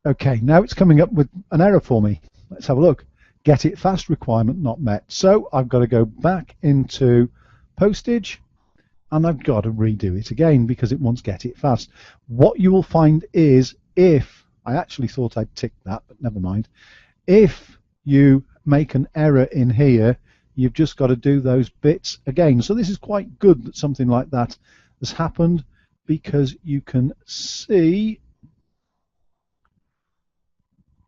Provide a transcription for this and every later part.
Okay, now it's coming up with an error for me. Let's have a look. Get it fast requirement not met. So I've got to go back into postage and I've got to redo it again because it wants get it fast. What you will find is, if I actually thought I'd ticked that, but never mind. If you make an error in here, you've just got to do those bits again. So this is quite good that something like that has happened, because you can see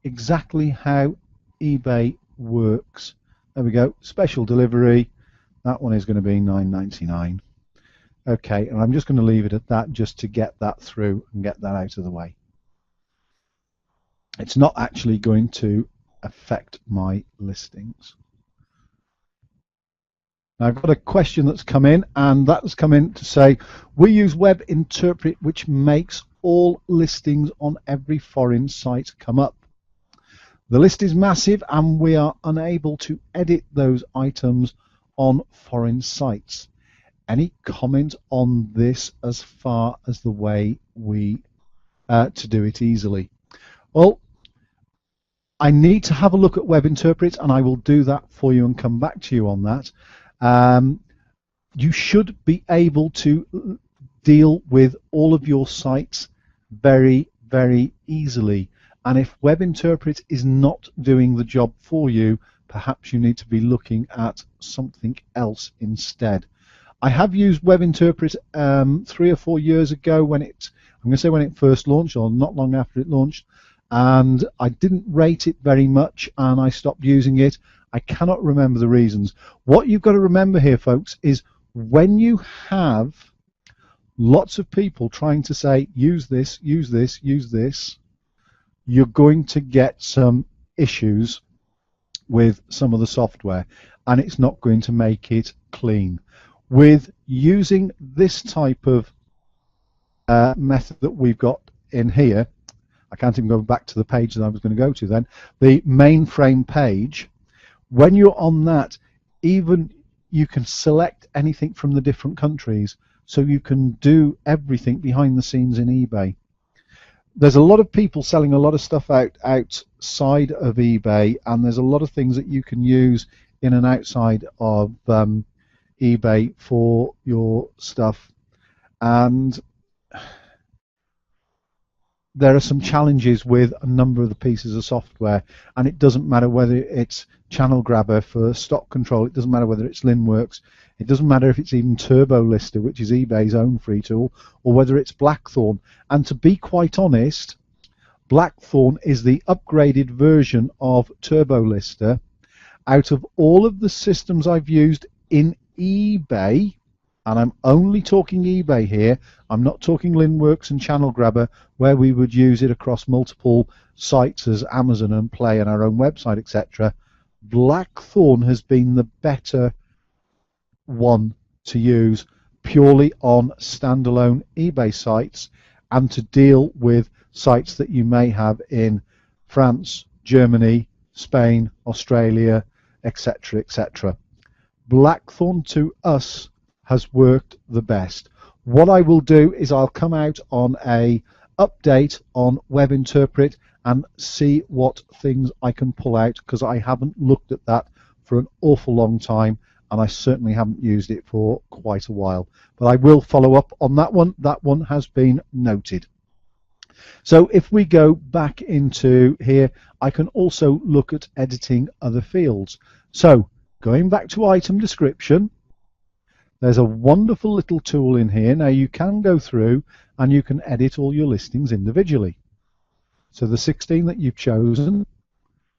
exactly how eBay works. There we go, special delivery. That one is going to be $9.99. Okay, and I'm just going to leave it at that just to get that through and get that out of the way. It's not actually going to affect my listings. Now, I've got a question that's come in, and that has come in to say, we use Web Interpret, which makes all listings on every foreign site come up. The list is massive and we are unable to edit those items on foreign sites. Any comment on this as far as the way we to do it easily? Well, I need to have a look at Web Interpret, and I will do that for you and come back to you on that. You should be able to deal with all of your sites very, very easily. And if Web Interpret is not doing the job for you, perhaps you need to be looking at something else instead. I have used Web Interpret 3 or 4 years ago when I'm going to say when it first launched, or not long after it launched, and I didn't rate it very much and I stopped using it. I cannot remember the reasons. What you've got to remember here, folks, is when you have lots of people trying to say use this, use this, use this, you're going to get some issues with some of the software, and it's not going to make it clean. With using this type of method that we've got in here, I can't even go back to the page that I was going to go to then, the mainframe page. When you're on that, even you can select anything from the different countries, so you can do everything behind the scenes in eBay. There's a lot of people selling a lot of stuff outside of eBay, and there's a lot of things that you can use in and outside of eBay for your stuff, and there are some challenges with a number of the pieces of software, and it doesn't matter whether it's Channel Grabber for stock control, it doesn't matter whether it's Linworks, it doesn't matter if it's even Turbo Lister, which is eBay's own free tool, or whether it's Blackthorn. And to be quite honest, Blackthorn is the upgraded version of Turbo Lister. Out of all of the systems I've used in eBay, and I'm only talking eBay here, I'm not talking Linworks and Channel Grabber, where we would use it across multiple sites as Amazon and Play and our own website, etc. Blackthorn has been the better one to use purely on standalone eBay sites and to deal with sites that you may have in France, Germany, Spain, Australia, etc., etc. Blackthorn to us has worked the best. What I will do is I'll come out on a update on Web Interpret and see what things I can pull out, because I haven't looked at that for an awful long time, and I certainly haven't used it for quite a while. But I will follow up on that one. That one has been noted. So if we go back into here, I can also look at editing other fields. So going back to item description, there's a wonderful little tool in here. Now you can go through and you can edit all your listings individually. So the 16 that you've chosen,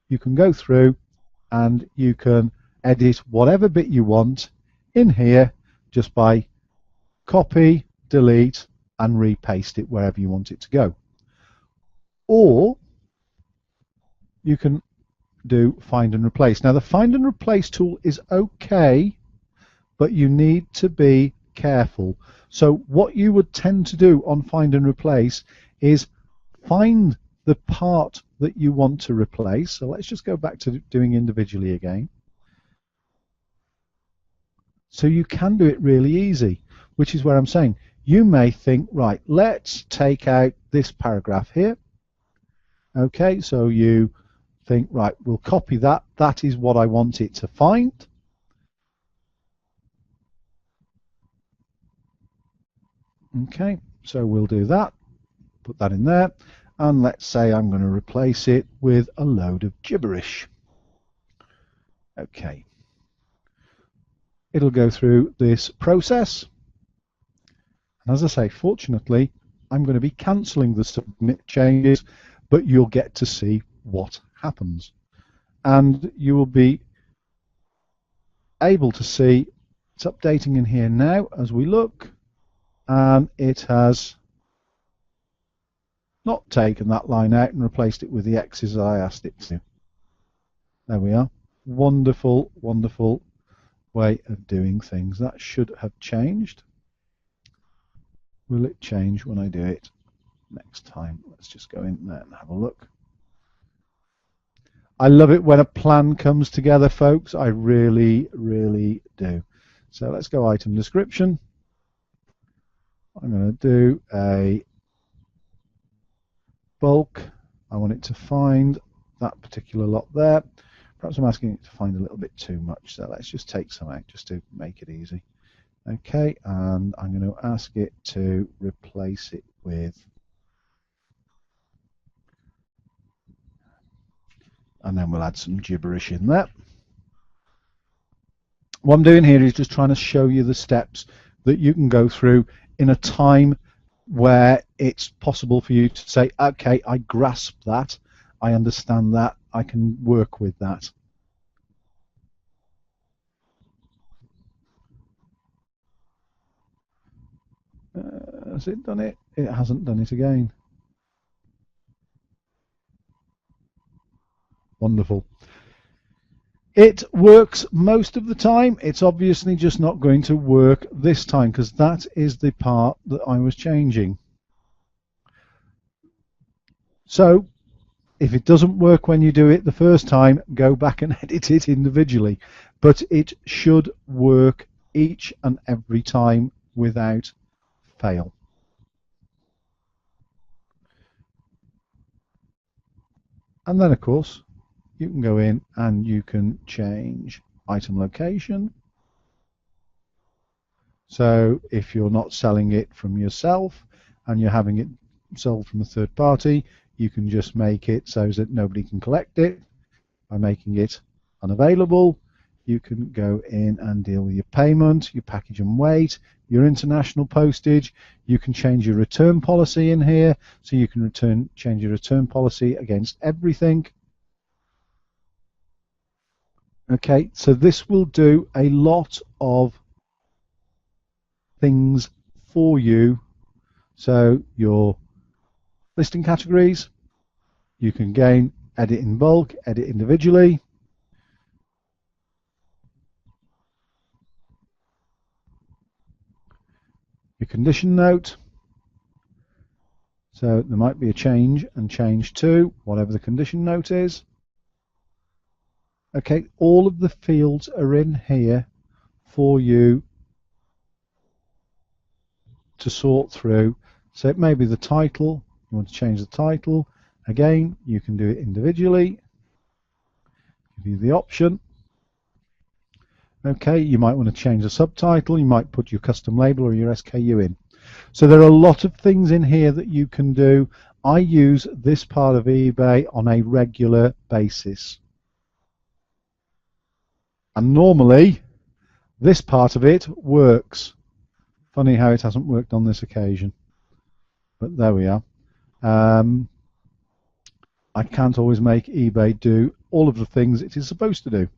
you can go through and you can edit whatever bit you want in here just by copy, delete, and repaste it wherever you want it to go. Or you can do find and replace. Now the find and replace tool is okay, but you need to be careful. So what you would tend to do on find and replace is find the part that you want to replace. So let's just go back to doing individually again. So you can do it really easy, which is where I'm saying you may think, right, let's take out this paragraph here. Okay, so you think, right, we'll copy that. That is what I want it to find. Okay, so we'll do that. Put that in there. And let's say I'm going to replace it with a load of gibberish. Okay. It'll go through this process. And as I say, fortunately, I'm going to be cancelling the submit changes, but you'll get to see what happens. And you will be able to see it's updating in here now as we look, and it has not taken that line out and replaced it with the X's I asked it to. There we are. Wonderful, wonderful way of doing things. That should have changed. Will it change when I do it next time? Let's just go in there and have a look. I love it when a plan comes together, folks. I really, really do. So let's go item description. I'm going to do a bulk. I want it to find that particular lot there. Perhaps I'm asking it to find a little bit too much, so let's just take some out just to make it easy. Okay, and I'm going to ask it to replace it with, and then we'll add some gibberish in there. What I'm doing here is just trying to show you the steps that you can go through in a time where it's possible for you to say, okay, I grasp that, I understand that, I can work with that. Has it done it? It hasn't done it again. Wonderful. It works most of the time. It's obviously just not going to work this time because that is the part that I was changing. So if it doesn't work when you do it the first time, go back and edit it individually. But it should work each and every time without fail. And then, of course, you can go in and you can change item location. So if you're not selling it from yourself and you're having it sold from a third party, you can just make it so that nobody can collect it by making it unavailable. You can go in and deal with your payment, your package and weight, your international postage. You can change your return policy in here, so you can change your return policy against everything. Okay, so this will do a lot of things for you. So your listing categories, you can again edit in bulk, edit individually. Your condition note, so there might be a change and change to whatever the condition note is. Okay, all of the fields are in here for you to sort through. So it may be the title, you want to change the title. Again, you can do it individually. Give you the option. Okay, you might want to change the subtitle, you might put your custom label or your SKU in. So there are a lot of things in here that you can do. I use this part of eBay on a regular basis. And normally, this part of it works. Funny how it hasn't worked on this occasion. But there we are. I can't always make eBay do all of the things it is supposed to do.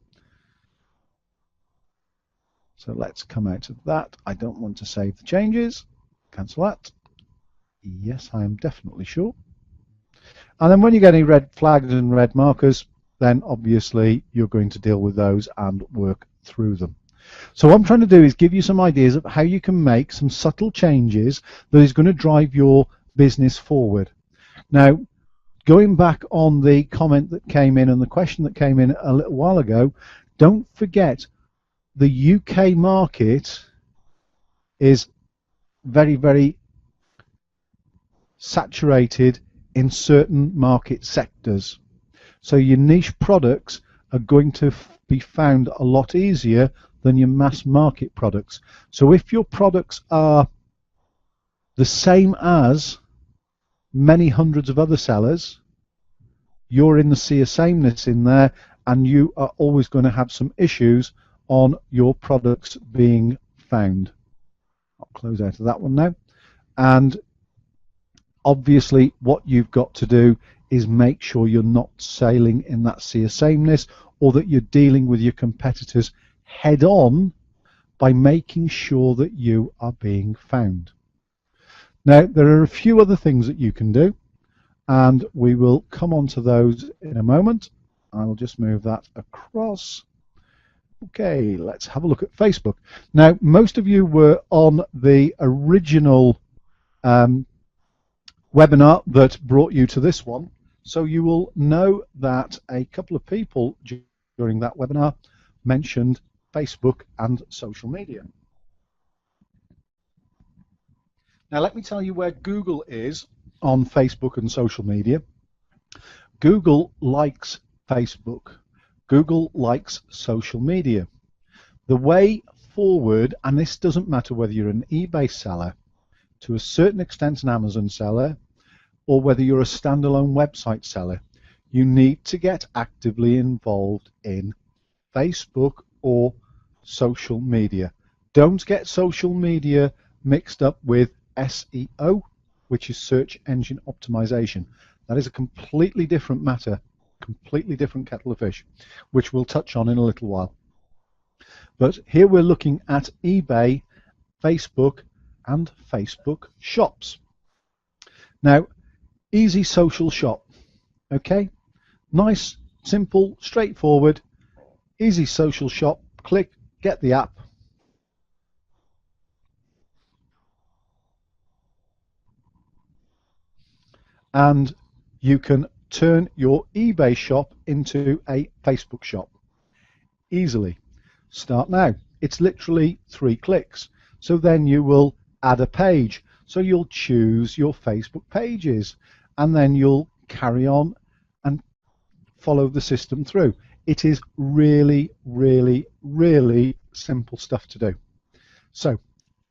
So let's come out of that. I don't want to save the changes. Cancel that. Yes, I am definitely sure. And then when you get any red flags and red markers, then obviously you're going to deal with those and work through them. So what I'm trying to do is give you some ideas of how you can make some subtle changes that is going to drive your business forward. Now, going back on the comment that came in and the question that came in a little while ago, don't forget the UK market is very, very saturated in certain market sectors. So your niche products are going to be found a lot easier than your mass market products. So if your products are the same as many hundreds of other sellers, you're in the sea of sameness in there, and you are always going to have some issues on your products being found. I'll close out of that one now. And obviously what you've got to do is make sure you're not sailing in that sea of sameness, or that you're dealing with your competitors head on by making sure that you are being found. Now, there are a few other things that you can do, and we will come on to those in a moment. I will just move that across. Okay, let's have a look at Facebook. Now, most of you were on the original webinar that brought you to this one, so you will know that a couple of people during that webinar mentioned Facebook and social media. Now, let me tell you where Google is on Facebook and social media. Google likes Facebook. Google likes social media. The way forward, and this doesn't matter whether you're an eBay seller, to a certain extent an Amazon seller, or whether you're a standalone website seller, you need to get actively involved in Facebook or social media. Don't get social media mixed up with SEO, which is search engine optimization. That is a completely different matter, completely different kettle of fish, which we'll touch on in a little while. But here we're looking at eBay, Facebook, and Facebook shops. Now, easy social shop, okay? Nice, simple, straightforward, easy social shop. Click, get the app. And you can turn your eBay shop into a Facebook shop easily. Start now. It's literally 3 clicks. So then you will add a page. So you'll choose your Facebook pages, and then you'll carry on and follow the system through. It is really, really, really simple stuff to do. So,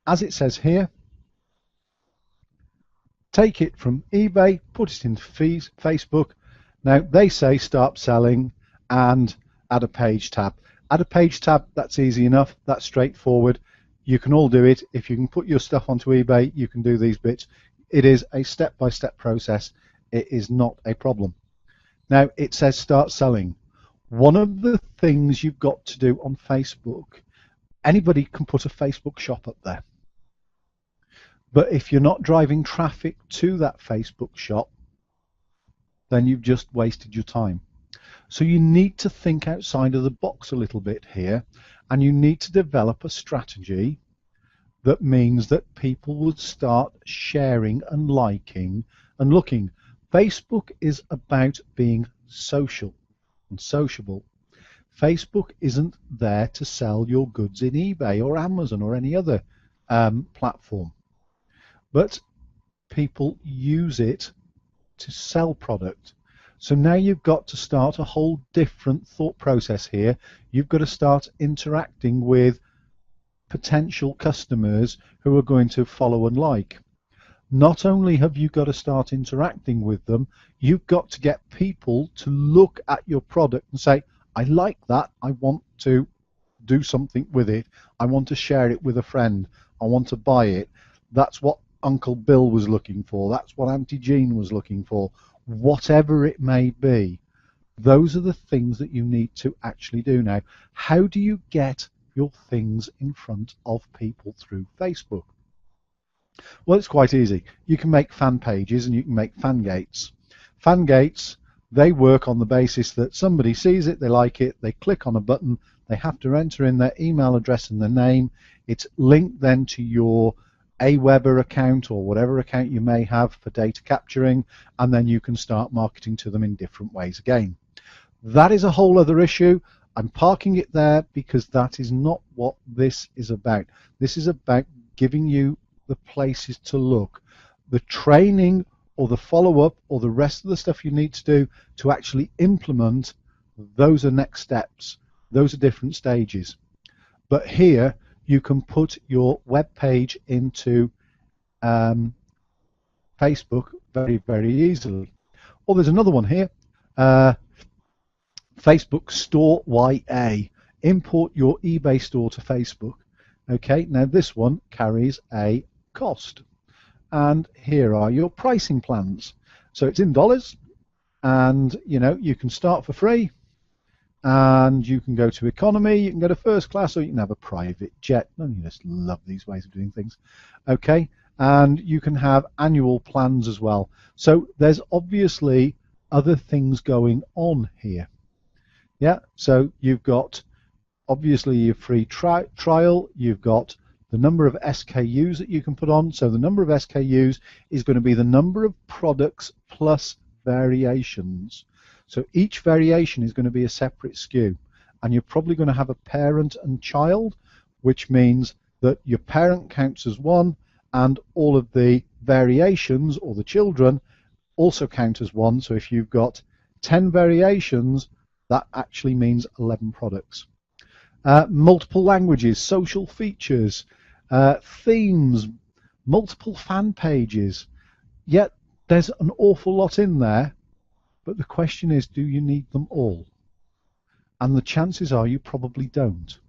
as it says here, take it from eBay, put it into Facebook. Now, they say start selling and add a page tab. Add a page tab, that's easy enough, that's straightforward. You can all do it. If you can put your stuff onto eBay, you can do these bits. It is a step-by-step process. It is not a problem. Now, it says start selling. One of the things you've got to do on Facebook, anybody can put a Facebook shop up there. But if you're not driving traffic to that Facebook shop, then you've just wasted your time. So you need to think outside of the box a little bit here, and you need to develop a strategy that means that people would start sharing and liking and looking. Facebook is about being social and sociable. Facebook isn't there to sell your goods in eBay or Amazon or any other platform. But people use it to sell product. So now you've got to start a whole different thought process here. You've got to start interacting with potential customers who are going to follow and like. Not only have you got to start interacting with them, you've got to get people to look at your product and say, I like that, I want to do something with it, I want to share it with a friend, I want to buy it. That's what Uncle Bill was looking for, that's what Auntie Jean was looking for. Whatever it may be, those are the things that you need to actually do now. How do you get your things in front of people through Facebook? Well, it's quite easy. You can make fan pages and you can make fan gates. Fan gates, they work on the basis that somebody sees it, they like it, they click on a button, they have to enter in their email address and their name. It's linked then to your Aweber account or whatever account you may have for data capturing, and then you can start marketing to them in different ways again. That is a whole other issue. I'm parking it there because that is not what this is about. This is about giving you the places to look. The training or the follow-up or the rest of the stuff you need to do to actually implement, those are next steps. Those are different stages. But here you can put your web page into Facebook very, very easily. Or there's another one here, Facebook Store YA. Import your eBay store to Facebook. Okay, now this one carries a cost. And here are your pricing plans. So it's in dollars, and you can start for free, and you can go to economy, you can go to first class, or you can have a private jet. Oh, you just love these ways of doing things. Okay, and you can have annual plans as well. So there's obviously other things going on here. Yeah, so you've got obviously your free trial, you've got the number of SKUs that you can put on. So the number of SKUs is going to be the number of products plus variations. So each variation is going to be a separate SKU, and you're probably going to have a parent and child, which means that your parent counts as one, and all of the variations, or the children, also count as one. So if you've got 10 variations, that actually means 11 products. Multiple languages, social features, themes, multiple fan pages. Yet there's an awful lot in there, but the question is, do you need them all? And the chances are you probably don't.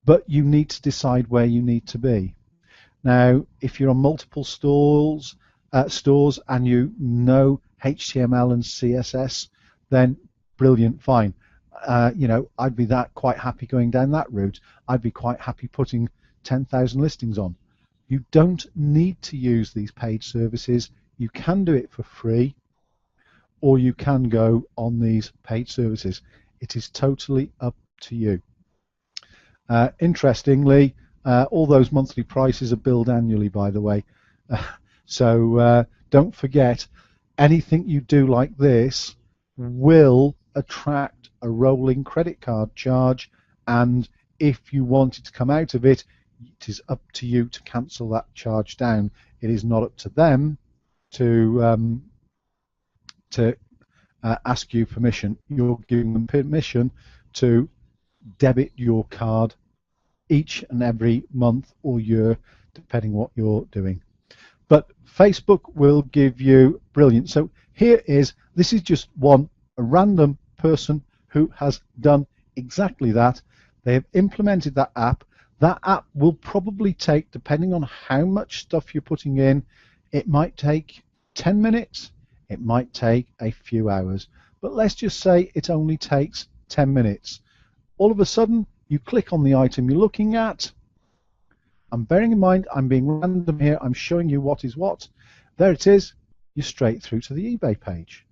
But you need to decide where you need to be. Now, if you're on multiple stores and you know HTML and CSS, then brilliant, fine. I'd be quite happy going down that route. I'd be quite happy putting 10,000 listings on. You don't need to use these paid services. You can do it for free, or you can go on these paid services. It is totally up to you. Interestingly, all those monthly prices are billed annually, by the way. So don't forget, anything you do like this will attract a rolling credit card charge, and if you wanted to come out of it, it is up to you to cancel that charge down. It is not up to them to ask you permission. You're giving them permission to debit your card each and every month or year, depending what you're doing. But Facebook will give you brilliant. So this is just a random person who has done exactly that. They have implemented that app. That app will probably take, depending on how much stuff you're putting in, it might take 10 minutes, it might take a few hours. But let's just say it only takes 10 minutes. All of a sudden, you click on the item you're looking at. I'm bearing in mind, I'm being random here, I'm showing you what is what. There it is, you're straight through to the eBay page.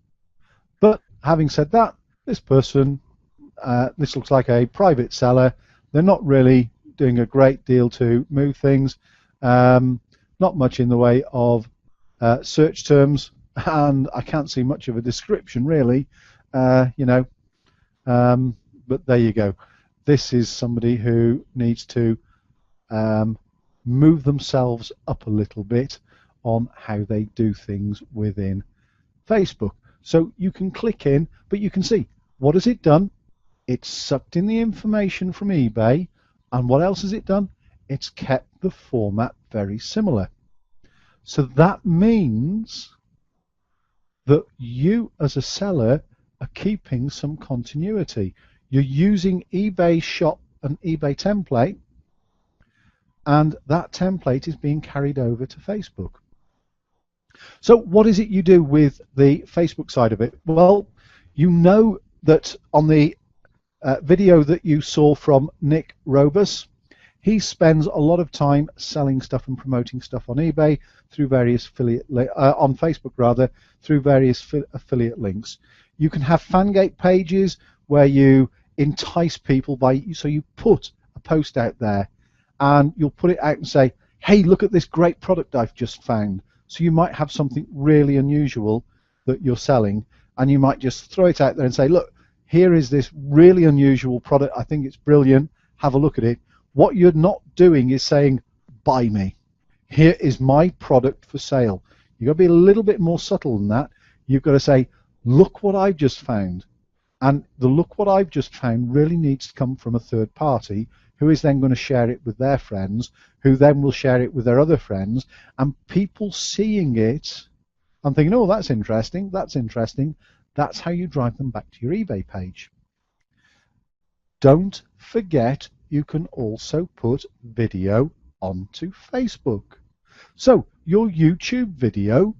But having said that, this person, this looks like a private seller. They're not really doing a great deal to move things. Not much in the way of search terms, and I can't see much of a description really. But there you go. This is somebody who needs to move themselves up a little bit on how they do things within Facebook. So you can click in, but you can see, what has it done? It's sucked in the information from eBay, and what else has it done? It's kept the format very similar. So that means that you as a seller are keeping some continuity. You're using eBay shop and eBay template, and that template is being carried over to Facebook. So what is it you do with the Facebook side of it? Well, you know that on the video that you saw from Nick Robus, he spends a lot of time selling stuff and promoting stuff on eBay through various on Facebook rather, through various affiliate links. You can have fangate pages where you entice people so you put a post out there and you'll put it out and say, hey, look at this great product I've just found. So you might have something really unusual that you're selling, and you might just throw it out there and say, look, here is this really unusual product. I think it's brilliant. Have a look at it. What you're not doing is saying, buy me. Here is my product for sale. You've got to be a little bit more subtle than that. You've got to say, look what I've just found. And the look what I've just found really needs to come from a third party who is then going to share it with their friends, who then will share it with their other friends, and people seeing it and thinking, oh, that's interesting, that's interesting. That's how you drive them back to your eBay page. Don't forget you can also put video onto Facebook. So your YouTube video,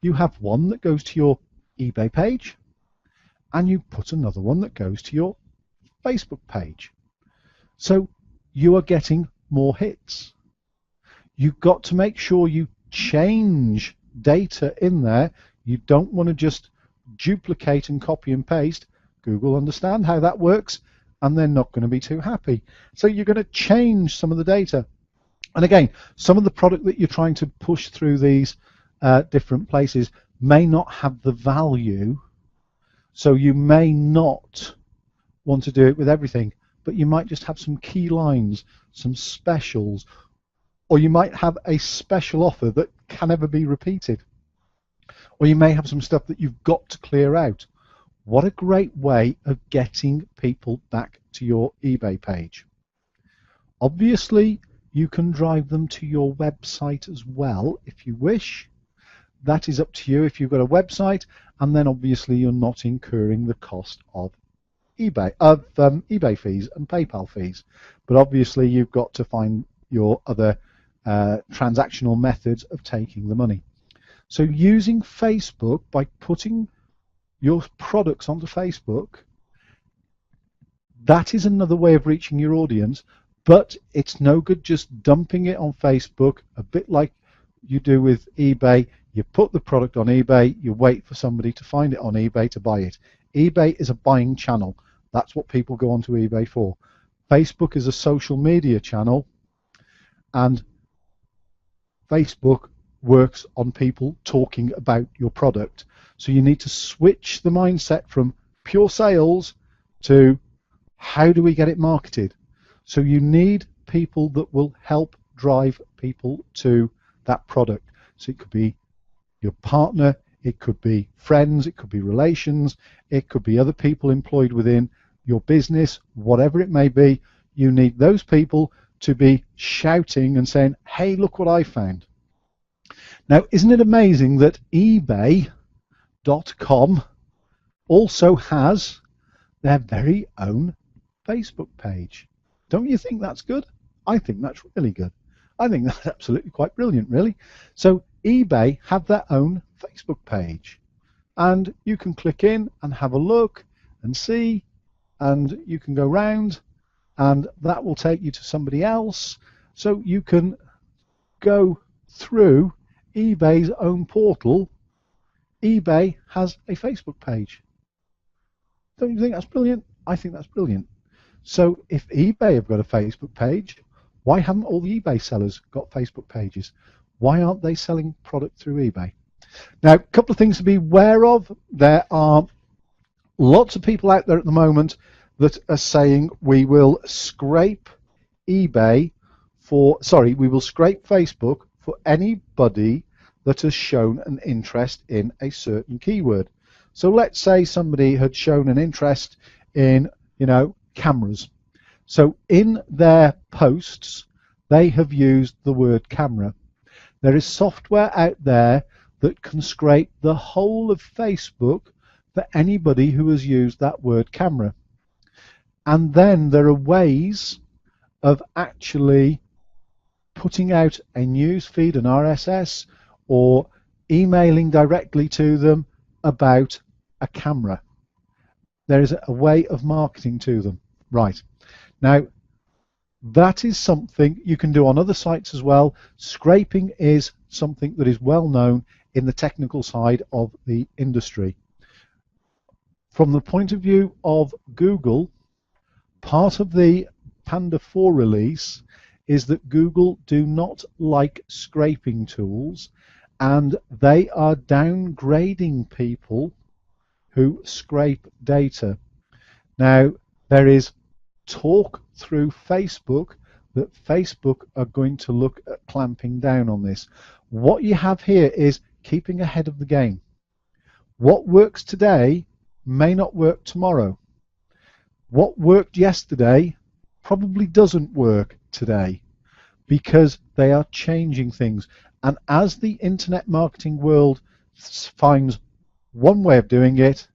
you have one that goes to your eBay page and you put another one that goes to your Facebook page. So you are getting more hits. You've got to make sure you change data in there. You don't want to just duplicate and copy and paste. Google understand how that works, and they're not going to be too happy. So you're going to change some of the data. And again, some of the product that you're trying to push through these different places may not have the value, so you may not want to do it with everything, but you might just have some key lines, some specials, or you might have a special offer that can never be repeated. Or you may have some stuff that you've got to clear out. What a great way of getting people back to your eBay page. Obviously, you can drive them to your website as well if you wish. That is up to you if you've got a website, and then obviously you're not incurring the cost of eBay fees and PayPal fees. But obviously you've got to find your other transactional methods of taking the money. So using Facebook, by putting your products onto Facebook, that is another way of reaching your audience, but it's no good just dumping it on Facebook, a bit like you do with eBay. You put the product on eBay, you wait for somebody to find it on eBay to buy it. eBay is a buying channel. That's what people go onto eBay for. Facebook is a social media channel, and Facebook works on people talking about your product. So you need to switch the mindset from pure sales to how do we get it marketed. So you need people that will help drive people to that product. So it could be your partner, it could be friends, it could be relations, it could be other people employed within your business, whatever it may be. You need those people to be shouting and saying, hey, look what I found. Now, isn't it amazing that eBay.com also has their very own Facebook page? Don't you think that's good? I think that's really good. I think that's absolutely quite brilliant, really. So eBay have their own Facebook page, and you can click in and have a look and see, and you can go round, and that will take you to somebody else. So you can go through eBay's own portal. eBay has a Facebook page. Don't you think that's brilliant? I think that's brilliant. So if eBay have got a Facebook page, why haven't all the eBay sellers got Facebook pages? Why aren't they selling product through eBay? Now, a couple of things to be aware of. There are lots of people out there at the moment that are saying we will scrape we will scrape Facebook for anybody that has shown an interest in a certain keyword. So let's say somebody had shown an interest in, cameras. So in their posts, they have used the word camera. There is software out there that can scrape the whole of Facebook for anybody who has used that word camera. And then there are ways of actually putting out a news feed, an RSS, or emailing directly to them about a camera. There is a way of marketing to them. Right. Now, that is something you can do on other sites as well. Scraping is something that is well known in the technical side of the industry. From the point of view of Google, part of the Panda 4 release is that Google do not like scraping tools, and they are downgrading people who scrape data. Now, there is talk through Facebook that Facebook are going to look at clamping down on this. What you have here is keeping ahead of the game. What works today may not work tomorrow. What worked yesterday probably doesn't work today, because they are changing things. And as the internet marketing world finds one way of doing it,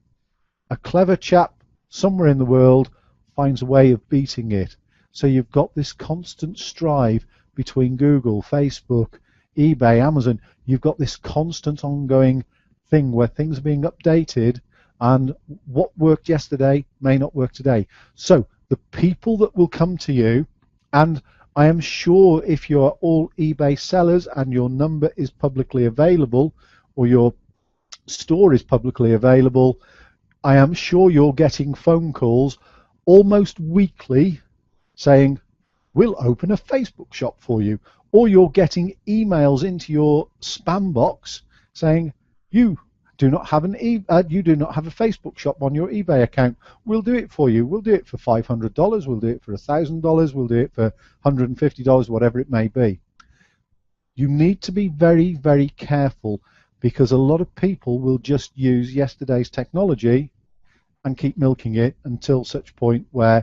a clever chap somewhere in the world finds a way of beating it. So you've got this constant strive between Google, Facebook, eBay, Amazon. You've got this constant ongoing thing where things are being updated, and what worked yesterday may not work today. So the people that will come to you, and I am sure if you're all eBay sellers and your number is publicly available, or your store is publicly available, I am sure you're getting phone calls almost weekly saying, we'll open a Facebook shop for you. Or you're getting emails into your spam box saying, you do not have a Facebook shop on your eBay account. We'll do it for you. We'll do it for $500. We'll do it for $1,000. We'll do it for $150, whatever it may be. You need to be very, very careful, because a lot of people will just use yesterday's technology and keep milking it until such point where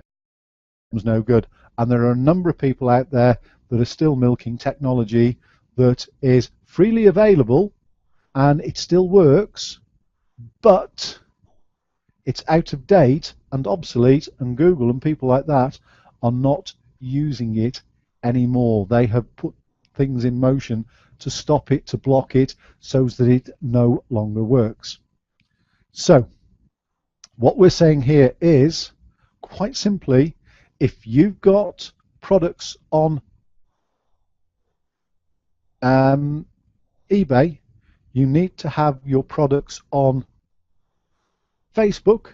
it's no good. And there are a number of people out there that are still milking technology that is freely available and it still works, but it's out of date and obsolete, and Google and people like that are not using it anymore. They have put things in motion to stop it, to block it, so that it no longer works. So what we're saying here is, quite simply, if you've got products on eBay, you need to have your products on Facebook,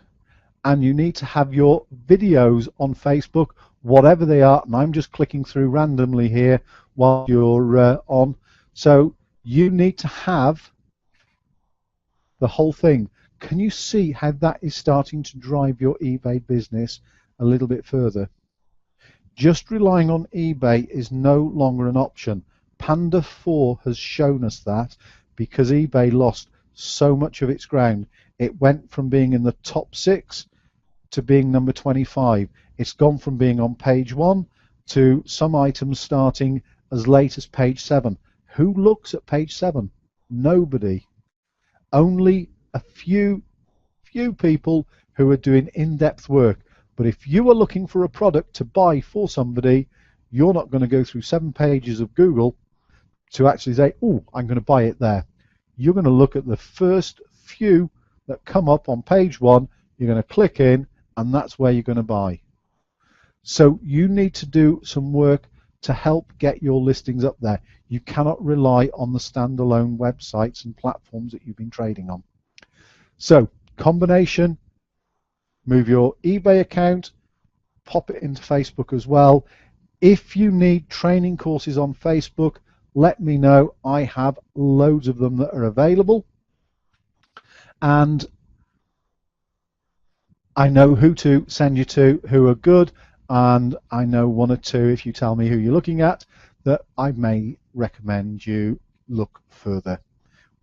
and you need to have your videos on Facebook, whatever they are. And I'm just clicking through randomly here while you're on. So you need to have the whole thing. Can you see how that is starting to drive your eBay business a little bit further? Just relying on eBay is no longer an option. Panda 4 has shown us that, because eBay lost so much of its ground. It went from being in the top 6 to being number 25. It's gone from being on page 1 to some items starting as late as page 7. Who looks at page 7? Nobody. Only a few people who are doing in-depth work. But if you are looking for a product to buy for somebody, you're not going to go through 7 pages of Google to actually say, oh, I'm going to buy it there. You're going to look at the first few that come up on page 1, you're going to click in, and that's where you're going to buy. So you need to do some work to help get your listings up there. You cannot rely on the standalone websites and platforms that you've been trading on. So combination, move your eBay account, pop it into Facebook as well. If you need training courses on Facebook, let me know. I have loads of them that are available, and I know who to send you to who are good, and I know 1 or 2, if you tell me who you're looking at, that I may recommend you look further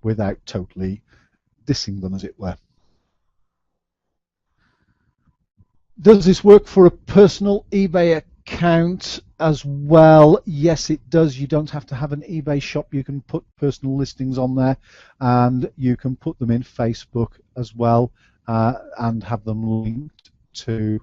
without totally dissing them, as it were. Does this work for a personal eBay account as well? Yes, it does. You don't have to have an eBay shop. You can put personal listings on there, and you can put them in Facebook as well, and have them linked to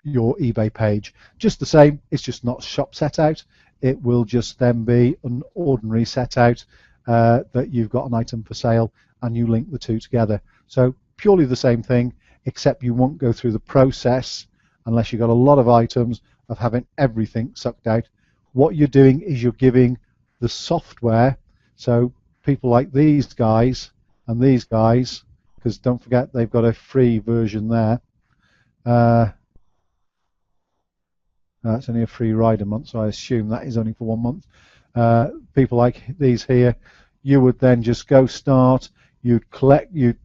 your eBay page. Just the same, it's just not shop set out. It will just then be an ordinary set out that you've got an item for sale, and you link the two together. So purely the same thing, except you won't go through the process, unless you've got a lot of items, of having everything sucked out. What you're doing is you're giving the software, so people like these guys and these guys, because don't forget they've got a free version there. It's only a free ride a month, so I assume that is only for 1 month. People like these here, you would then just go start, you'd collect, you'd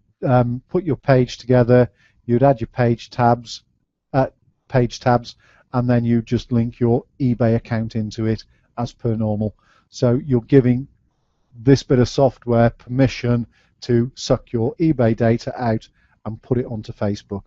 put your page together, you'd add your page tabs, and then you just link your eBay account into it as per normal. So you're giving this bit of software permission to suck your eBay data out and put it onto Facebook.